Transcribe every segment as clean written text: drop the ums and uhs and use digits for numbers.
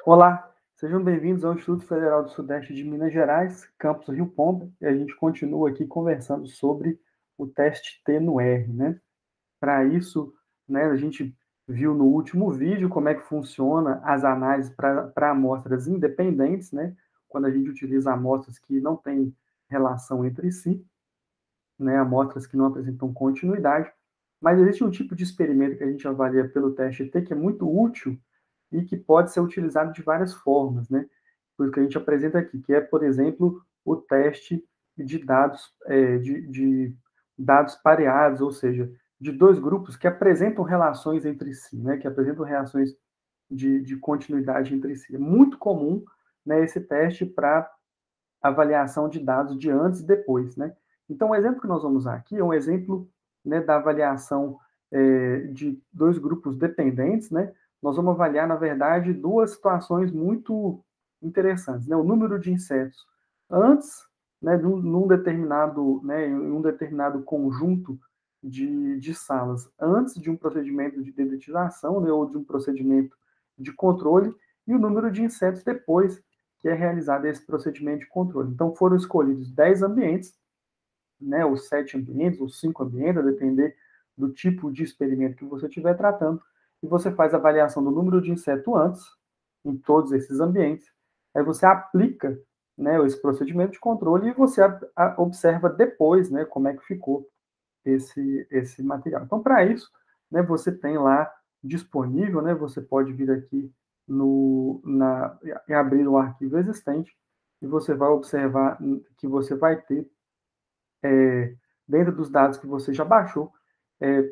Olá, sejam bem-vindos ao Instituto Federal do Sudeste de Minas Gerais, campus Rio Pomba, e a gente continua aqui conversando sobre o teste T no R, né? Para isso, né, a gente viu no último vídeo como é que funciona as análises para amostras independentes, né? Quando a gente utiliza amostras que não têm relação entre si, né? Amostras que não apresentam continuidade, mas existe um tipo de experimento que a gente avalia pelo teste T que é muito útil e que pode ser utilizado de várias formas, né? Por isso que a gente apresenta aqui, que é, por exemplo, o teste de dados, de dados pareados, ou seja, de dois grupos que apresentam relações entre si, né? Que apresentam reações de continuidade entre si. É muito comum, né, esse teste para avaliação de dados de antes e depois, né? Então, o exemplo que nós vamos usar aqui é um exemplo, né, da avaliação de dois grupos dependentes, né? Nós vamos avaliar, na verdade, duas situações muito interessantes, né? O número de insetos antes, né, num determinado, né, em um determinado conjunto de salas, antes de um procedimento de dedetização, né, ou de um procedimento de controle, e o número de insetos depois que é realizado esse procedimento de controle. Então, foram escolhidos 10 ambientes, né, ou 7 ambientes, ou 5 ambientes, a depender do tipo de experimento que você estiver tratando, e você faz a avaliação do número de inseto antes, em todos esses ambientes, aí você aplica, né, esse procedimento de controle e você observa depois, né, como é que ficou esse material. Então, para isso, né, você tem lá disponível, né, você pode vir aqui e abrir o arquivo existente e você vai observar que você vai ter, dentro dos dados que você já baixou, é,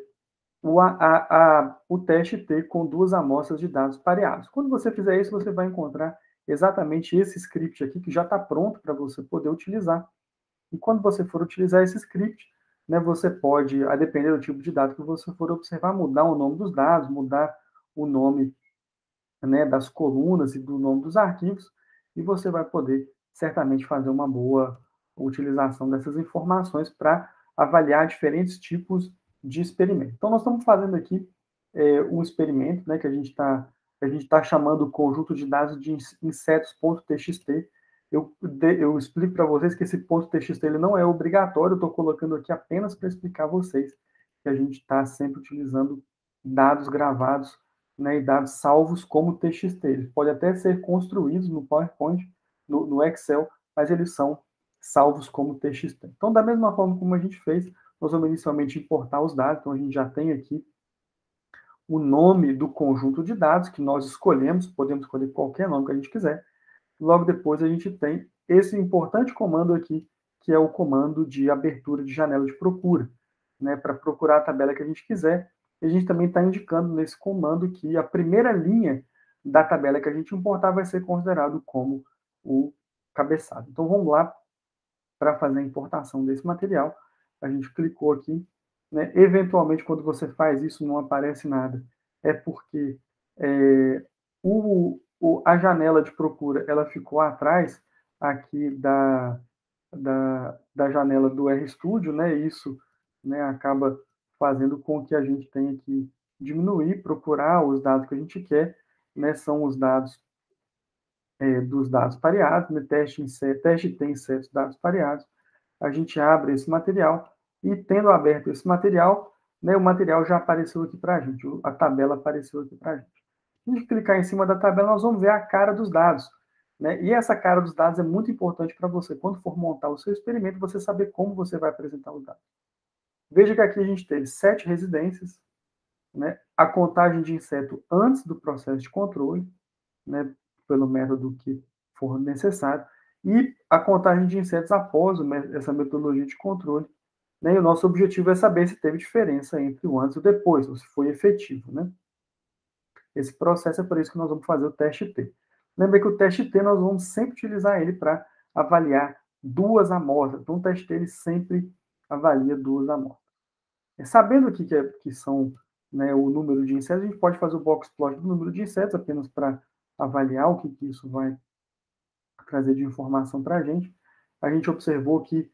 o teste T com duas amostras de dados pareados. Quando você fizer isso, você vai encontrar exatamente esse script aqui, que já está pronto para você poder utilizar. E quando você for utilizar esse script, né, você pode, a depender do tipo de dado que você for observar, mudar o nome dos dados, mudar o nome, né, das colunas e do nome dos arquivos, e você vai poder certamente fazer uma boa utilização dessas informações para avaliar diferentes tipos de experimento. Então, nós estamos fazendo aqui um experimento, né, que a gente está chamando o conjunto de dados de insetos.txt. Eu explico para vocês que esse ponto .txt ele não é obrigatório, eu estou colocando aqui apenas para explicar a vocês que a gente está sempre utilizando dados gravados, né, e dados salvos como TXT. Eles podem até ser construídos no PowerPoint, no Excel, mas eles são salvos como TXT. Então, da mesma forma como a gente fez, nós vamos inicialmente importar os dados, então a gente já tem aqui o nome do conjunto de dados que nós escolhemos, podemos escolher qualquer nome que a gente quiser. Logo depois a gente tem esse importante comando aqui, que é o comando de abertura de janela de procura, né, para procurar a tabela que a gente quiser. E a gente também está indicando nesse comando que a primeira linha da tabela que a gente importar vai ser considerado como o cabeçado. Então vamos lá para fazer a importação desse material. A gente clicou aqui, né? Eventualmente, quando você faz isso, não aparece nada. É porque a janela de procura ela ficou atrás aqui da janela do RStudio, né? Isso, né, acaba fazendo com que a gente tenha que diminuir, procurar os dados que a gente quer, né? São os dados dos dados pareados, né? Teste tem insetos dados pareados. A gente abre esse material e, tendo aberto esse material, né, o material já apareceu aqui para a gente, a tabela apareceu aqui para a gente. Se a gente clicar em cima da tabela, nós vamos ver a cara dos dados, né? E essa cara dos dados é muito importante para você, quando for montar o seu experimento, você saber como você vai apresentar os dados. Veja que aqui a gente teve 7 residências, né? A contagem de inseto antes do processo de controle, né, pelo método que for necessário, e a contagem de insetos após essa metodologia de controle. Né, e o nosso objetivo é saber se teve diferença entre o antes e o depois, ou se foi efetivo. Né? Esse processo é por isso que nós vamos fazer o teste T. Lembre que o teste T nós vamos sempre utilizar ele para avaliar duas amostras. Então, o teste T ele sempre avalia duas amostras. Sabendo que são, né, o número de insetos, a gente pode fazer o box plot do número de insetos apenas para avaliar o que isso vai trazer de informação para a gente. A gente observou que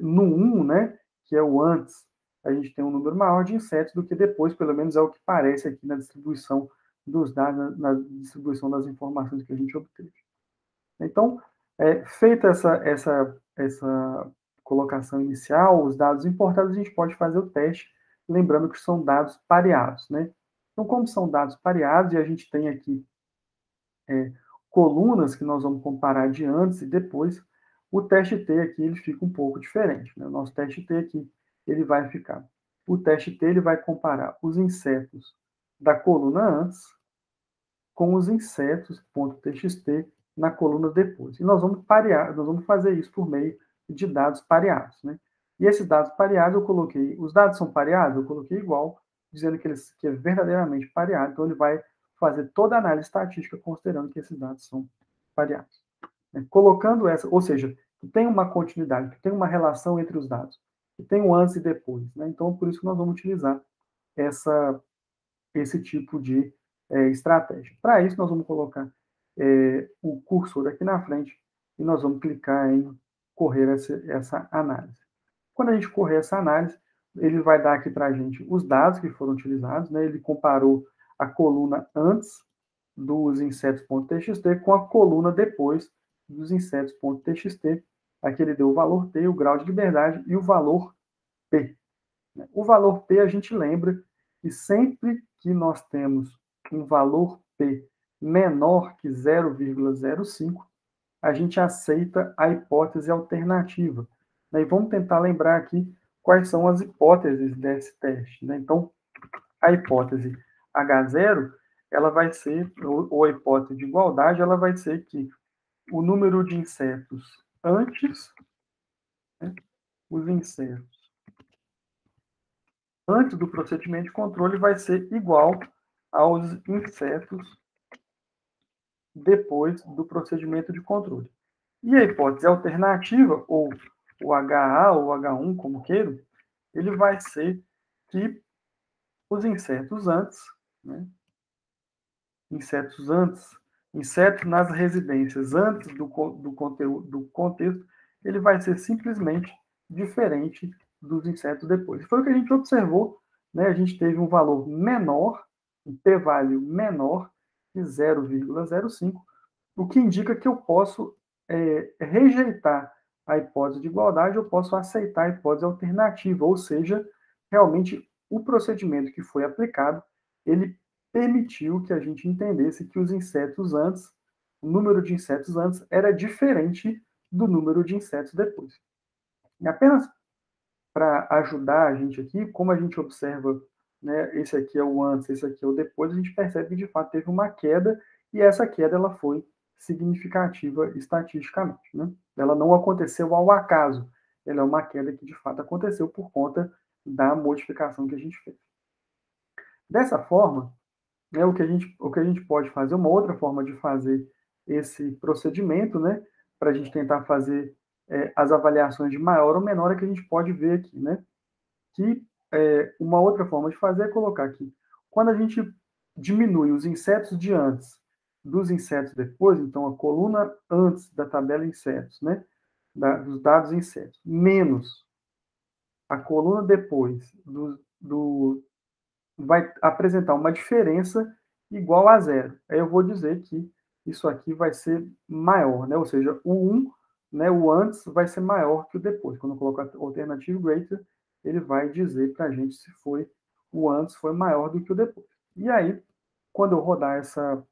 no 1, né, que é o antes, a gente tem um número maior de insetos do que depois, pelo menos é o que parece aqui na distribuição dos dados, na distribuição das informações que a gente obteve. Então, feita essa colocação inicial, os dados importados, a gente pode fazer o teste, lembrando que são dados pareados, né? Então, como são dados pareados, e a gente tem aqui colunas que nós vamos comparar de antes e depois, o teste T aqui ele fica um pouco diferente, né? O nosso teste T aqui, ele vai ficar. O teste T ele vai comparar os insetos da coluna antes com os insetos .txt na coluna depois. E nós vamos parear, nós vamos fazer isso por meio de dados pareados, né? E esses dados pareados eu coloquei, os dados são pareados, eu coloquei igual, dizendo que é verdadeiramente pareado, então ele vai fazer toda a análise estatística considerando que esses dados são pareados. Colocando essa, ou seja, que tem uma continuidade, que tem uma relação entre os dados, que tem um antes e depois, né? Então, por isso que nós vamos utilizar esse tipo de estratégia. Para isso, nós vamos colocar o cursor aqui na frente e nós vamos clicar em correr essa análise. Quando a gente correr essa análise, ele vai dar aqui para a gente os dados que foram utilizados, né? Ele comparou a coluna antes dos insetos.txt com a coluna depois dos insetos.txt. Aqui ele deu o valor T, o grau de liberdade e o valor P. O valor P a gente lembra que sempre que nós temos um valor P menor que 0,05, a gente aceita a hipótese alternativa. E vamos tentar lembrar aqui quais são as hipóteses desse teste. Então, a hipótese H0, ela vai ser, ou a hipótese de igualdade, ela vai ser que o número de insetos antes, os insetos antes do procedimento de controle vai ser igual aos insetos depois do procedimento de controle. E a hipótese alternativa, ou o HA ou H1, como queiro, ele vai ser que os insetos antes, né, insetos nas residências antes do conteúdo, do contexto, ele vai ser simplesmente diferente dos insetos depois. Foi o que a gente observou, né? A gente teve um valor menor, um p-value menor que 0,05, o que indica que eu posso rejeitar a hipótese de igualdade, eu posso aceitar a hipótese alternativa, ou seja, realmente o procedimento que foi aplicado, ele permitiu que a gente entendesse que os insetos antes, o número de insetos antes era diferente do número de insetos depois. E apenas para ajudar a gente aqui, como a gente observa, né, esse aqui é o antes, esse aqui é o depois, a gente percebe que de fato teve uma queda e essa queda ela foi significativa estatisticamente, né? Ela não aconteceu ao acaso, ela é uma queda que de fato aconteceu por conta da modificação que a gente fez. Dessa forma, né, o que a gente pode fazer, uma outra forma de fazer esse procedimento, né, para a gente tentar fazer as avaliações de maior ou menor, é que a gente pode ver aqui, né, que uma outra forma de fazer é colocar aqui, quando a gente diminui os insetos de antes dos insetos depois, então a coluna antes da tabela insetos, né, dos dados insetos, menos a coluna depois vai apresentar uma diferença igual a zero. Aí eu vou dizer que isso aqui vai ser maior, né? Ou seja, o 1, né, o antes vai ser maior que o depois. Quando eu coloco a alternativa greater, ele vai dizer para a gente se foi o antes foi maior do que o depois. E aí, quando eu rodar essa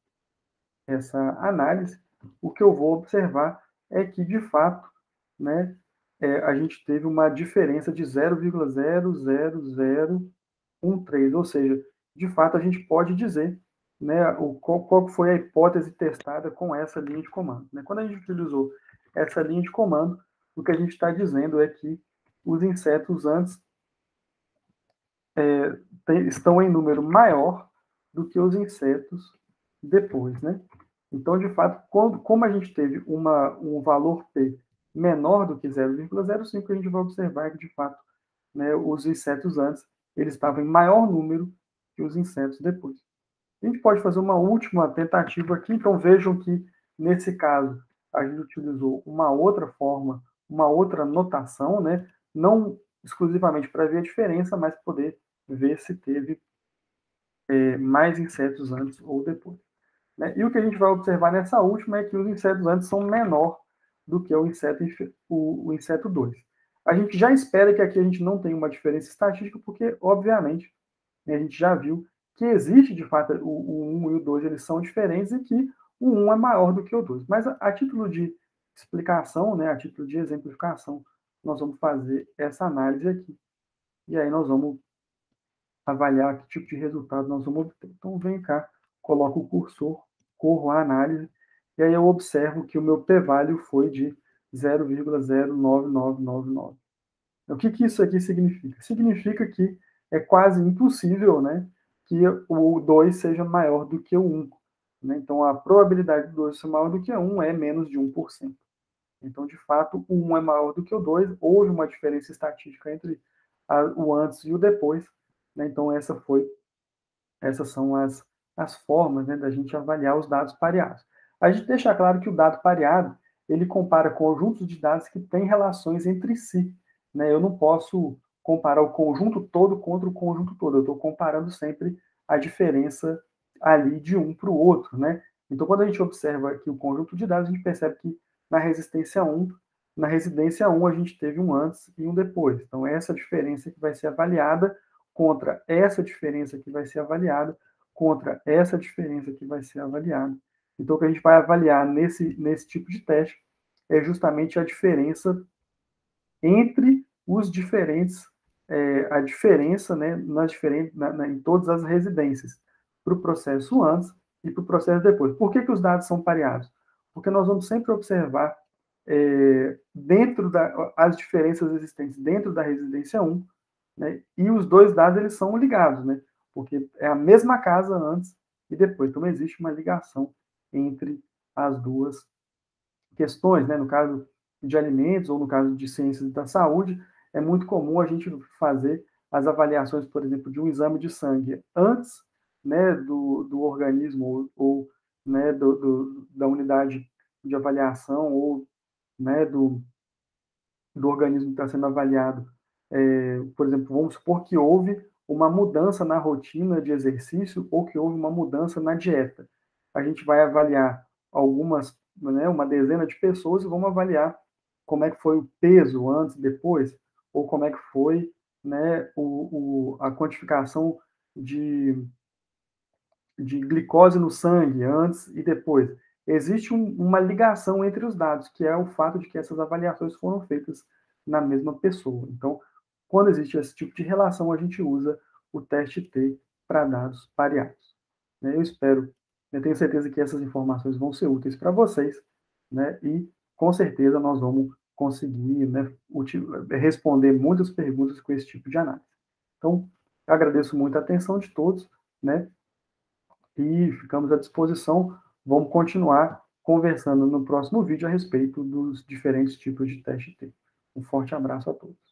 análise, o que eu vou observar é que, de fato, né, a gente teve uma diferença de 0,00013, ou seja, de fato a gente pode dizer, né, qual foi a hipótese testada com essa linha de comando. Né? Quando a gente utilizou essa linha de comando, o que a gente está dizendo é que os insetos antes estão em número maior do que os insetos depois, né? Então, de fato, como a gente teve um valor P menor do que 0,05, a gente vai observar que, de fato, né, os insetos antes eles estavam em maior número que os insetos depois. A gente pode fazer uma última tentativa aqui, então vejam que, nesse caso, a gente utilizou uma outra forma, uma outra notação, né? Não exclusivamente para ver a diferença, mas poder ver se teve mais insetos antes ou depois. Né? E o que a gente vai observar nessa última é que os insetos antes são menor do que o inseto 2. A gente já espera que aqui a gente não tenha uma diferença estatística, porque, obviamente, né, a gente já viu que existe, de fato, o 1 e o 2 eles são diferentes e que o 1 é maior do que o 2. Mas a título de explicação, né, a título de exemplificação, nós vamos fazer essa análise aqui. E aí nós vamos avaliar que tipo de resultado nós vamos obter. Então, vem cá, coloco o cursor, corro a análise, e aí eu observo que o meu p-value foi de 0,09999. O que isso aqui significa? Significa que é quase impossível, né, que o 2 seja maior do que o 1. Né? Então, a probabilidade do 2 ser maior do que o 1 é menos de 1%. Então, de fato, o 1 é maior do que o 2. Houve uma diferença estatística entre o antes e o depois. Né? Então, essas são as formas, né, da gente avaliar os dados pareados. A gente deixa claro que o dado pareado ele compara conjuntos de dados que têm relações entre si. Né? Eu não posso comparar o conjunto todo contra o conjunto todo. Eu estou comparando sempre a diferença ali de um para o outro. Né? Então, quando a gente observa aqui o conjunto de dados, a gente percebe que na resistência 1, na residência 1, a gente teve um antes e um depois. Então, essa diferença que vai ser avaliada contra essa diferença que vai ser avaliada, contra essa diferença que vai ser avaliada. Então, o que a gente vai avaliar nesse tipo de teste é justamente a diferença entre os diferentes, a diferença, né, em todas as residências, para o processo antes e para o processo depois. Por que os dados são pareados? Porque nós vamos sempre observar as diferenças existentes dentro da residência 1, né, e os dois dados eles são ligados, né, porque é a mesma casa antes e depois. Então, existe uma ligação entre as duas questões, né? No caso de alimentos ou no caso de ciências da saúde, é muito comum a gente fazer as avaliações, por exemplo, de um exame de sangue antes, né, do organismo ou né, da unidade de avaliação ou né, do organismo que está sendo avaliado. Por exemplo, vamos supor que houve uma mudança na rotina de exercício ou que houve uma mudança na dieta. A gente vai avaliar uma dezena de pessoas e vamos avaliar como é que foi o peso antes e depois, ou como é que foi né, a quantificação de glicose no sangue antes e depois. Existe uma ligação entre os dados, que é o fato de que essas avaliações foram feitas na mesma pessoa. Então, quando existe esse tipo de relação, a gente usa o teste T para dados pareados. Eu tenho certeza que essas informações vão ser úteis para vocês, né? E com certeza nós vamos conseguir né, responder muitas perguntas com esse tipo de análise. Então, eu agradeço muito a atenção de todos, né? E ficamos à disposição. Vamos continuar conversando no próximo vídeo a respeito dos diferentes tipos de teste T. Um forte abraço a todos.